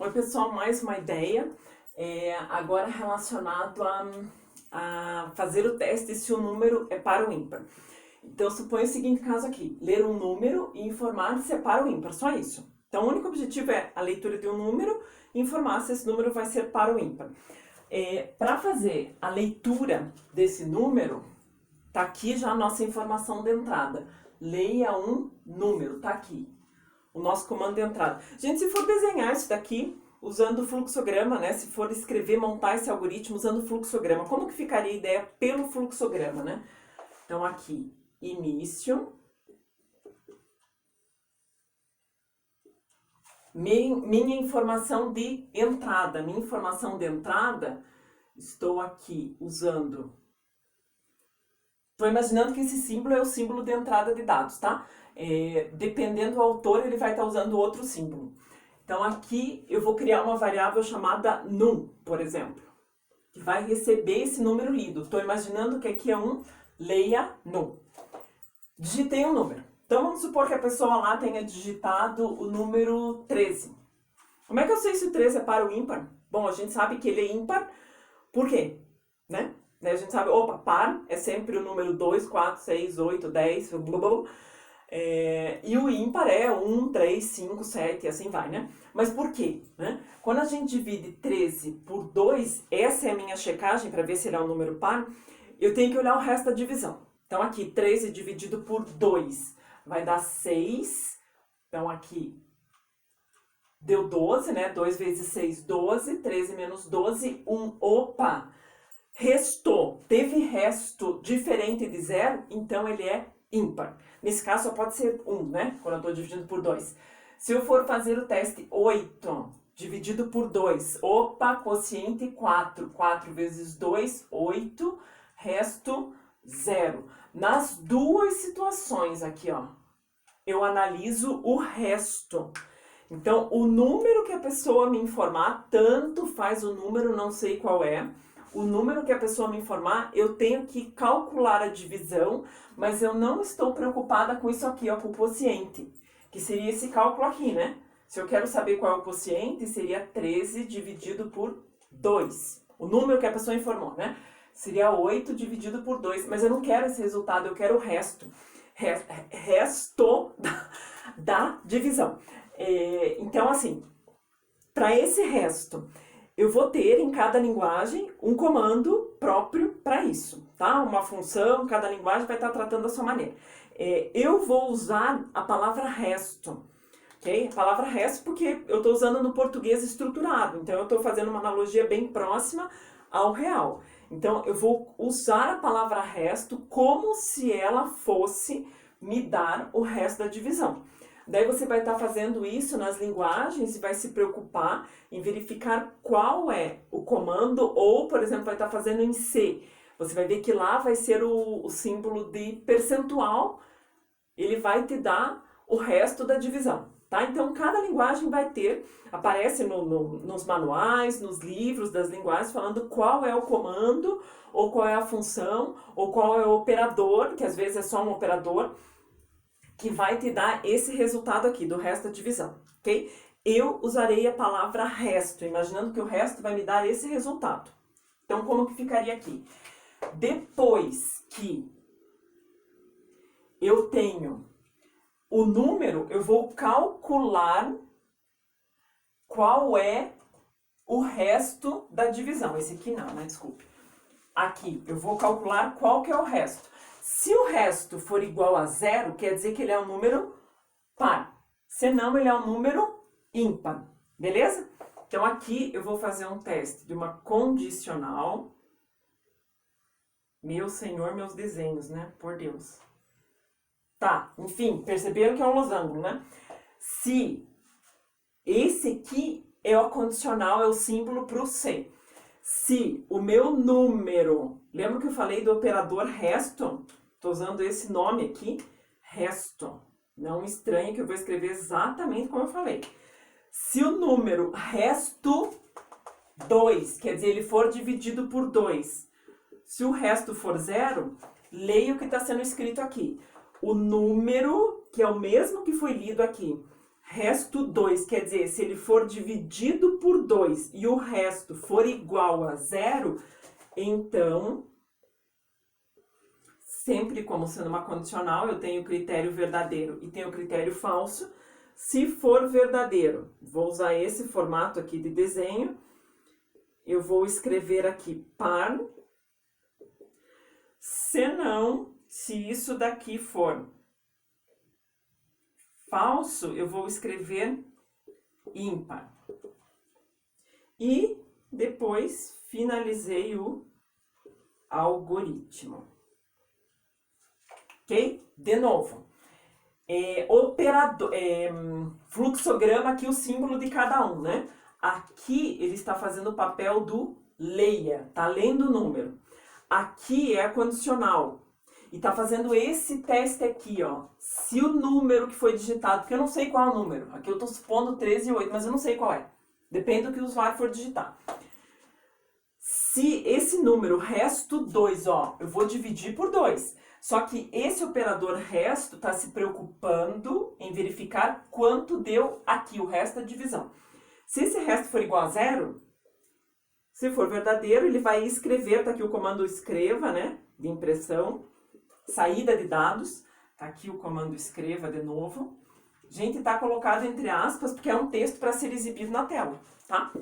Oi pessoal, mais uma ideia, agora relacionado a fazer o teste se o número é par ou ímpar. Então suponha o seguinte caso aqui, ler um número e informar se é par ou ímpar, só isso. Então o único objetivo é a leitura de um número e informar se esse número vai ser par ou ímpar. Para fazer a leitura desse número, tá aqui já a nossa informação de entrada. Leia um número, tá aqui. O nosso comando de entrada. Gente, se for desenhar isso daqui usando o fluxograma, né? Se for escrever, montar esse algoritmo usando o fluxograma, como que ficaria a ideia pelo fluxograma, né? Então aqui, início. Minha informação de entrada. Minha informação de entrada, estou aqui usando... Estou imaginando que esse símbolo é o símbolo de entrada de dados, tá? Dependendo do autor, ele vai estar usando outro símbolo. Então aqui eu vou criar uma variável chamada num, por exemplo, que vai receber esse número lido. Estou imaginando que aqui é um leia num. Digitei um número. Então vamos supor que a pessoa lá tenha digitado o número 13. Como é que eu sei se o 13 é par ou ímpar? Bom, a gente sabe que ele é ímpar. Por quê? Né? A gente sabe, opa, par é sempre o número 2, 4, 6, 8, 10, blá, blá, blá. E o ímpar é 1, 3, 5, 7 e assim vai, né? Mas por quê? Né? Quando a gente divide 13 por 2, essa é a minha checagem para ver se ele é um número par, eu tenho que olhar o resto da divisão. Então aqui, 13 dividido por 2 vai dar 6. Então aqui deu 12, né? 2 vezes 6, 12. 13 menos 12, 1. Opa! Restou. Teve resto diferente de 0, então ele é ímpar. Nesse caso só pode ser 1, né? Quando eu estou dividindo por 2. Se eu for fazer o teste 8 dividido por 2, opa, quociente 4. 4 vezes 2, 8. Resto 0. Nas duas situações aqui, ó, eu analiso o resto. Então, o número que a pessoa me informar, tanto faz o número, não sei qual é. O número que a pessoa me informar, eu tenho que calcular a divisão, mas eu não estou preocupada com isso aqui, ó, com o quociente, que seria esse cálculo aqui, né? Se eu quero saber qual é o quociente, seria 13 dividido por 2. O número que a pessoa informou, né? Seria 8 dividido por 2, mas eu não quero esse resultado, eu quero o resto. Resto da divisão. Então, assim, para esse resto, eu vou ter em cada linguagem um comando próprio para isso, tá? Uma função, cada linguagem vai estar tratando da sua maneira. Eu vou usar a palavra resto, ok? A palavra resto porque eu estou usando no português estruturado, então eu estou fazendo uma analogia bem próxima ao real. Então, eu vou usar a palavra resto como se ela fosse me dar o resto da divisão. Daí você vai estar fazendo isso nas linguagens e vai se preocupar em verificar qual é o comando, ou, por exemplo, vai estar fazendo em C. Você vai ver que lá vai ser o símbolo de percentual, ele vai te dar o resto da divisão, tá? Então, cada linguagem vai ter, aparece nos manuais, nos livros das linguagens, falando qual é o comando, ou qual é a função, ou qual é o operador, que às vezes é só um operador, que vai te dar esse resultado aqui, do resto da divisão, ok? Eu usarei a palavra resto, imaginando que o resto vai me dar esse resultado. Então, como que ficaria aqui? Depois que eu tenho o número, eu vou calcular qual é o resto da divisão. Esse aqui não, né? Desculpe. Aqui, eu vou calcular qual que é o resto. Se o resto for igual a 0, quer dizer que ele é um número par. Senão, ele é um número ímpar. Beleza? Então, aqui eu vou fazer um teste de uma condicional. Meu Senhor, meus desenhos, né? Por Deus. Tá, enfim, perceberam que é um losango, né? Se esse aqui é o condicional, é o símbolo para o C. Se o meu número, lembra que eu falei do operador resto? Estou usando esse nome aqui, resto. Não estranhe que eu vou escrever exatamente como eu falei. Se o número resto 2, quer dizer, ele for dividido por 2, se o resto for 0, leia o que está sendo escrito aqui. O número, que é o mesmo que foi lido aqui, resto 2, quer dizer, se ele for dividido por 2 e o resto for igual a 0, então, sempre como sendo uma condicional, eu tenho o critério verdadeiro e tenho o critério falso. Se for verdadeiro, vou usar esse formato aqui de desenho, eu vou escrever aqui par, senão, se isso daqui for falso, eu vou escrever ímpar. E depois finalizei o algoritmo. Ok? De novo. Fluxograma aqui, o símbolo de cada um, né? Aqui ele está fazendo o papel do leia, tá lendo o número. Aqui é a condicional. E tá fazendo esse teste aqui, ó. Se o número que foi digitado, porque eu não sei qual é o número. Aqui eu tô supondo 13 e 8, mas eu não sei qual é. Depende do que o usuário for digitar. Se esse número, resto 2, ó, eu vou dividir por 2. Só que esse operador resto está se preocupando em verificar quanto deu aqui, o resto da divisão. Se esse resto for igual a 0, se for verdadeiro, ele vai escrever, tá aqui o comando escreva, né, de impressão, saída de dados, tá aqui o comando escreva de novo. Gente, tá colocado entre aspas, porque é um texto para ser exibido na tela, tá?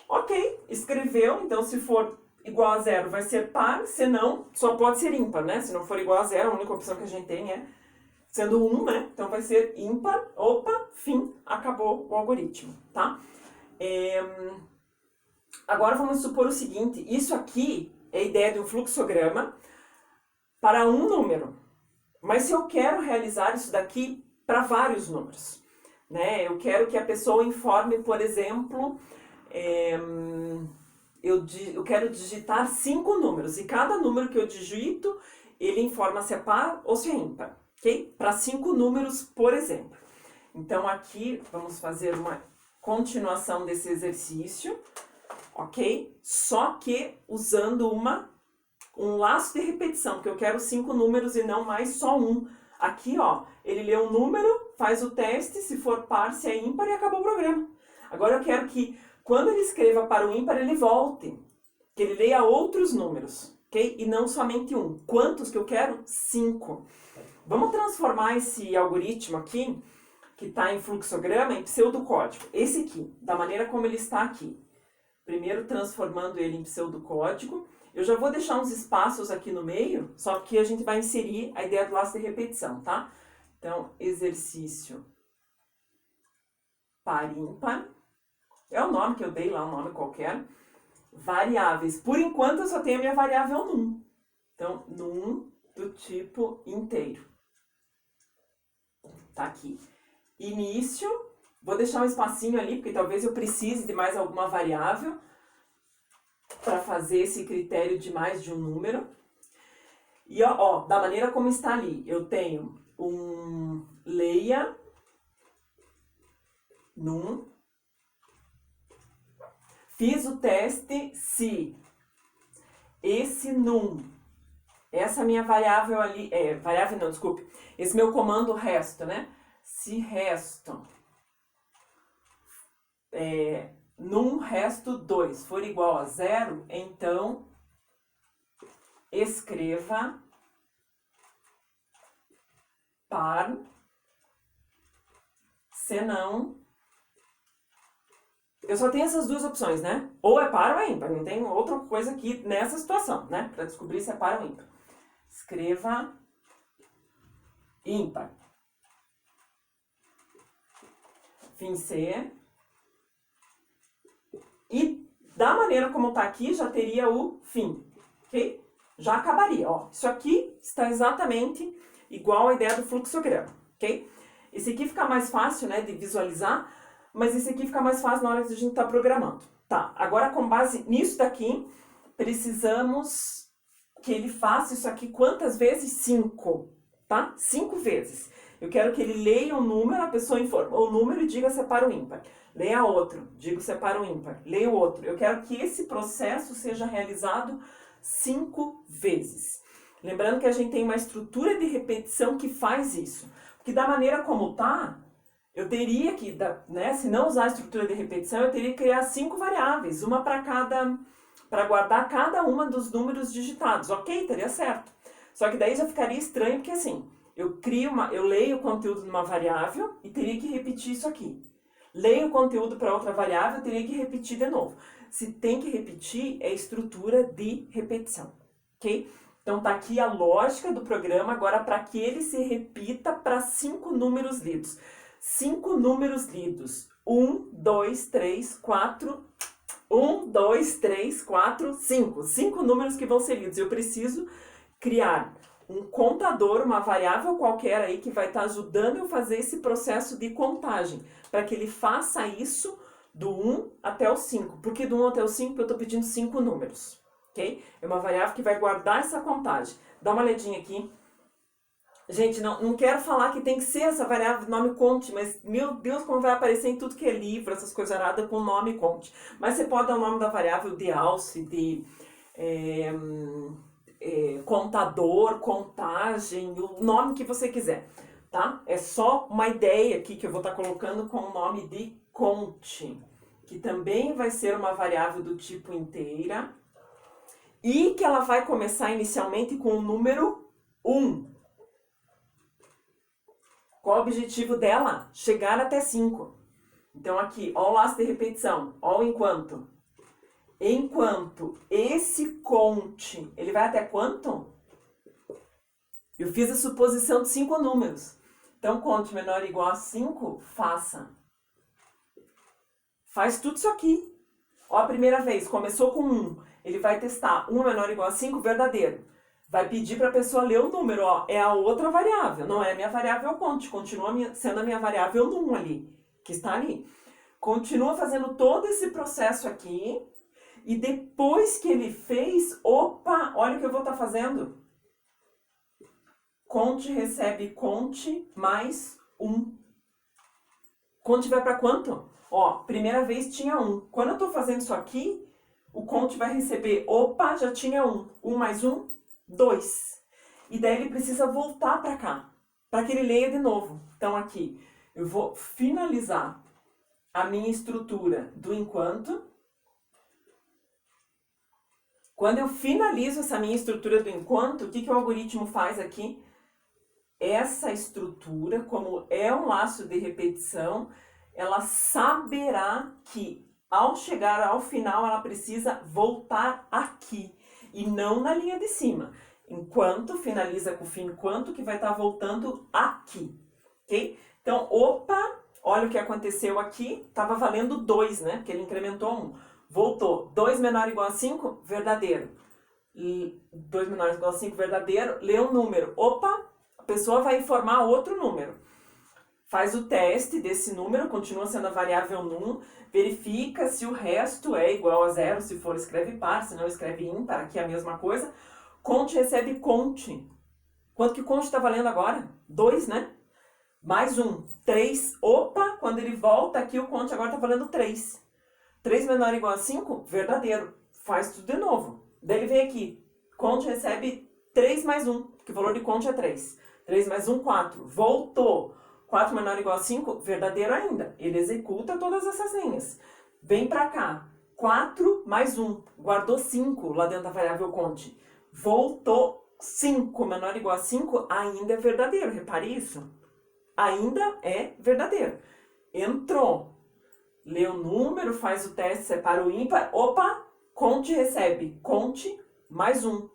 Ok, escreveu, então se for igual a 0 vai ser par, se não, só pode ser ímpar, né? Se não for igual a 0, a única opção que a gente tem é sendo 1, né? Então vai ser ímpar, opa, fim, acabou o algoritmo, tá? Agora vamos supor o seguinte, isso aqui é a ideia de um fluxograma para um número. Mas se eu quero realizar isso daqui para vários números, né? Eu quero que a pessoa informe, por exemplo, eu quero digitar 5 números e cada número que eu digito, ele informa se é par ou se é ímpar, ok? Para 5 números, por exemplo. Então aqui vamos fazer uma continuação desse exercício, ok? Só que usando um laço de repetição, porque eu quero 5 números e não mais só um. Aqui, ó, ele lê um número, faz o teste, se for par, se é ímpar e acabou o programa. Agora eu quero que quando ele escreva para o ímpar, ele volte, que ele leia outros números, ok? E não somente um. Quantos que eu quero? 5. Vamos transformar esse algoritmo aqui, que está em fluxograma, em pseudocódigo. Esse aqui, da maneira como ele está aqui. Primeiro transformando ele em pseudocódigo. Eu já vou deixar uns espaços aqui no meio, só que a gente vai inserir a ideia do laço de repetição, tá? Então, exercício par ímpar. É o nome que eu dei lá, um nome qualquer. Variáveis. Por enquanto, eu só tenho a minha variável num. Então, num do tipo inteiro. Tá aqui. Início. Vou deixar um espacinho ali, porque talvez eu precise de mais alguma variável para fazer esse critério de mais de um número. E, ó, da maneira como está ali, eu tenho um leia num. Fiz o teste se esse num, essa minha variável ali, variável não, desculpe, esse meu comando resto, né? Se resto, num resto 2 for igual a 0, então escreva par, senão, eu só tenho essas duas opções, né? Ou é par ou é ímpar, não tem outra coisa aqui nessa situação, né? Para descobrir se é par ou ímpar. Escreva ímpar. Fim C. E da maneira como está aqui, já teria o fim, ok? Já acabaria, ó. Isso aqui está exatamente igual à ideia do fluxograma, ok? Esse aqui fica mais fácil, né, de visualizar, mas esse aqui fica mais fácil na hora que a gente está programando. Tá, agora com base nisso daqui, precisamos que ele faça isso aqui quantas vezes? 5, tá? 5 vezes. Eu quero que ele leia um número, a pessoa informa o número e diga se é par ou ímpar. Leia outro, digo se é par ou ímpar. Leia o outro. Eu quero que esse processo seja realizado 5 vezes. Lembrando que a gente tem uma estrutura de repetição que faz isso. Porque da maneira como tá, eu teria que, né, se não usar a estrutura de repetição, eu teria que criar 5 variáveis, uma para guardar cada uma dos números digitados. Ok, teria certo. Só que daí já ficaria estranho, porque assim, eu leio o conteúdo numa variável e teria que repetir isso aqui. Leio o conteúdo para outra variável, teria que repetir de novo. Se tem que repetir, é estrutura de repetição, ok? Então tá aqui a lógica do programa, agora para que ele se repita para 5 números lidos. 5 números lidos. 1, 2, 3, 4... 1, 2, 3, 4, 5. 5 números que vão ser lidos. Eu preciso criar um contador, uma variável qualquer aí que vai estar ajudando eu a fazer esse processo de contagem, para que ele faça isso do 1 até o 5. Por que do 1 até o 5? Porque eu estou pedindo 5 números, ok? É uma variável que vai guardar essa contagem. Dá uma olhadinha aqui. Gente, não quero falar que tem que ser essa variável nome conte, mas, meu Deus, como vai aparecer em tudo que é livro, essas coisas aradas com nome conte. Mas você pode dar o nome da variável de alce, de contador, contagem, o nome que você quiser, tá? É só uma ideia aqui que eu vou estar colocando com o nome de conte, que também vai ser uma variável do tipo inteira e que ela vai começar inicialmente com o número 1. Qual o objetivo dela? Chegar até 5. Então aqui, ó o laço de repetição, ó o enquanto. Enquanto esse conte, ele vai até quanto? Eu fiz a suposição de 5 números. Então, conte menor ou igual a 5, faça. Faz tudo isso aqui. Ó, a primeira vez, começou com 1. Ele vai testar 1 menor ou igual a 5, verdadeiro. Vai pedir para a pessoa ler o número, ó, é a outra variável, não é a minha variável conte, continua sendo a minha variável 1 ali, que está ali. Continua fazendo todo esse processo aqui, e depois que ele fez, opa, olha o que eu vou estar fazendo. Conte recebe conte mais 1. Conte vai para quanto? Ó, primeira vez tinha 1. Quando eu estou fazendo isso aqui, o conte vai receber, opa, já tinha 1. 1 mais 1, 2. E daí ele precisa voltar para cá, para que ele leia de novo. Então aqui, eu vou finalizar a minha estrutura do enquanto. Quando eu finalizo essa minha estrutura do enquanto, o que o algoritmo faz aqui? Essa estrutura, como é um laço de repetição, ela saberá que ao chegar ao final ela precisa voltar aqui e não na linha de cima. Enquanto finaliza com o fim enquanto que vai estar voltando aqui, ok? Então, opa, olha o que aconteceu aqui, estava valendo 2, né? Porque ele incrementou 1. Voltou, 2 menor ou igual a 5, verdadeiro. 2 menor ou igual a 5, verdadeiro, lê um número. Opa, a pessoa vai informar outro número. Faz o teste desse número, continua sendo a variável num, verifica se o resto é igual a 0, se for escreve par, se não escreve ímpar, aqui é a mesma coisa. Conte recebe conte. Quanto que conte está valendo agora? 2, né? Mais 1, 3. Opa, quando ele volta aqui o conte agora está valendo 3. 3 menor ou igual a 5, verdadeiro. Faz tudo de novo. Daí ele vem aqui, conte recebe 3 mais 1, que o valor de conte é 3. 3 mais 1, 4. Voltou. 4 menor ou igual a 5, verdadeiro ainda. Ele executa todas essas linhas. Vem para cá. 4 mais 1. Guardou 5 lá dentro da variável conte. Voltou 5 menor ou igual a 5, ainda é verdadeiro. Repare isso. Ainda é verdadeiro. Entrou. Lê o número, faz o teste, separa o ímpar. Opa, conte recebe. Conte mais 1.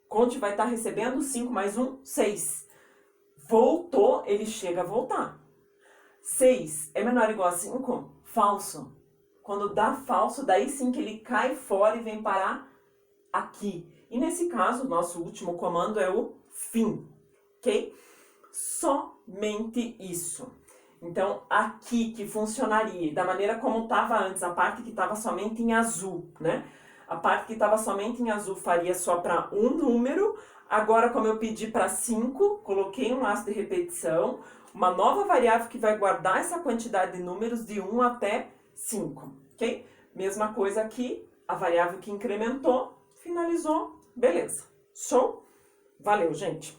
Conte vai estar recebendo 5 mais 1, 6. Voltou, ele chega a voltar. 6 é menor ou igual a 5? Falso. Quando dá falso, daí sim que ele cai fora e vem parar aqui. E nesse caso, o nosso último comando é o fim, ok? Somente isso. Então, aqui que funcionaria, da maneira como estava antes, a parte que estava somente em azul, né? A parte que estava somente em azul faria só para um número. Agora, como eu pedi para 5, coloquei um laço de repetição, uma nova variável que vai guardar essa quantidade de números de 1 até 5, ok? Mesma coisa aqui, a variável que incrementou, finalizou, beleza. Show? Valeu, gente!